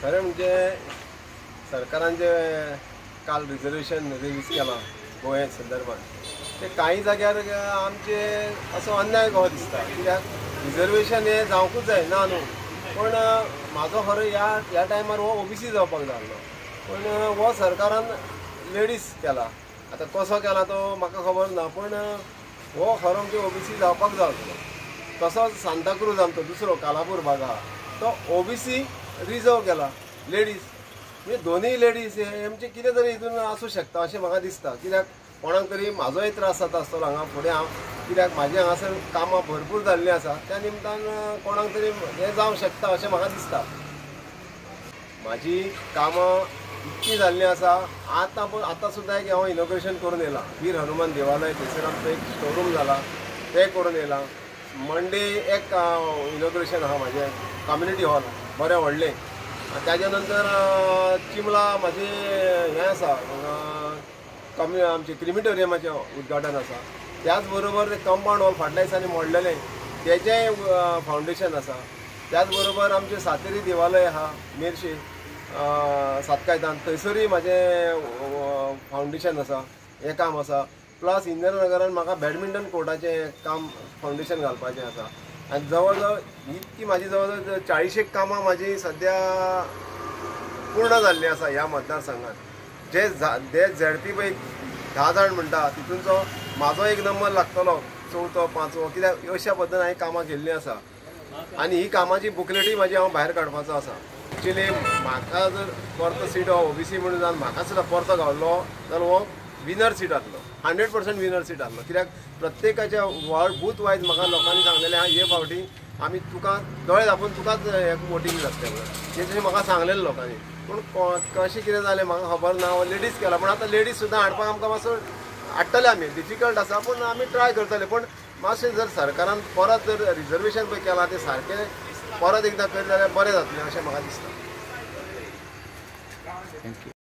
खरें म्हणजे सरकारान जे काल रिजर्वेशन रिलीज केलां गोंया संदर्भात ते काही जाग्यार आमचे असो अन्याय कहो दिसता। कित्याक रिजर्वेशन हे जावंकूच जाय ना न्हू, पण म्हाजो खरो ह्या टायमार हो ओबीसी जावपाक जाय आसलो, पण हो सरकारान लेडीज केला। आतां कसो केला तो म्हाका खबर ना, पण हो खरो म्हणजे ओबीसी जावपाक जाय आसलो। तसोच सांताक्रूज आमचो दुसरो कालापूर भाग आहा तो ओबीसी रिजर्व केला लेडीज, म्हणजे दोनूय लेडीज हे म्हणजे कितें तरी हितून आसूं शकता अशें म्हाका दिसता। कित्याक कोणाक तरी म्हाजोय त्रास जाता आसतलो हांगा फुडें हांव, कित्याक म्हाजी हांगासर कामां भरपूर जाल्लीं आसा, त्या निमतान कोणाक तरी हें जावंक शकता अशें म्हाका दिसता। म्हाजी कामां इतकी जाल्लीं आसा, आतां सुद्दां एक हांव इनॉग्रेशन करून येयलां वीर हनुमान देवालय, थंयसर आमचो एक शोरूम जाला तें करून येयलां। मंडे एक इनॉग्रेशन आहा म्हाजें कम्युनिटी हॉल बरें व्हडलें। ताज्या नंतर चिमला म्हाजें हें आसा आमचें क्रिमिटोरियमाचें उद्घाटन आसा। त्याच बरोबर तें कंपाउंड वॉल फाटल्या दिसांनी मोडलेलें तेजेंय फावंडेशन आसा। त्याच बरोबर आमचें सातेरी देवालय आहा मेर्शे सातकायतान, थंयसरूय म्हाजें फावंडेशन आसा, हें काम आसा। प्लस इंदिरानगरान म्हाका बॅडमिंटन कोर्टाचें काम फावंडेशन घालपाचें आसा। आनी जवळ जवळ इतकी म्हाजी जवळ जवळ 40 कामां म्हाजी सद्या पूर्ण जाल्लीं आसा ह्या मतदारसंघात। जे झेडपी पळय 10 जाण म्हणटा तितूंचो म्हाजो एक नंबर लागतलो, चवथो पांचवो, कित्याक अशा पद्दतीन हांवें कामां केल्लीं आसा। आनी ही कामाची बुकलेटूय म्हाजी हांव भायर काडपाचो आसा। एक्चुली म्हाका जर परतो सीट हो ओबीसी म्हणून जावन म्हाका सुद्दां परतो गावलो जाल्यार हो विनर सीट आसलो, 100% विनर सीट आसलो। कित्याक प्रत्येकाच्या बूथ वायज म्हाका लोकांनी सांगलेलें हे फावटी आमी तुका दोळे धापून तुकाच वोटींग जातलें म्हणून, हे तशें म्हाका सांगलेलें लोकांनी। पूण कशें कितें जालें म्हाका खबर ना, हो लेडीज केला। पण आतां लेडीज सुद्दां हाडपाक आमकां मातसो हाडटले आमी, डिफिकल्ट आसा पूण आमी ट्राय करतले। पण मातशें जर सरकारान परत जर रिजर्वेशन पळय केलां तें सारकें परत एकदां करीत जाल्यार बरें जातलें अशें म्हाका दिसता। थँक्यू।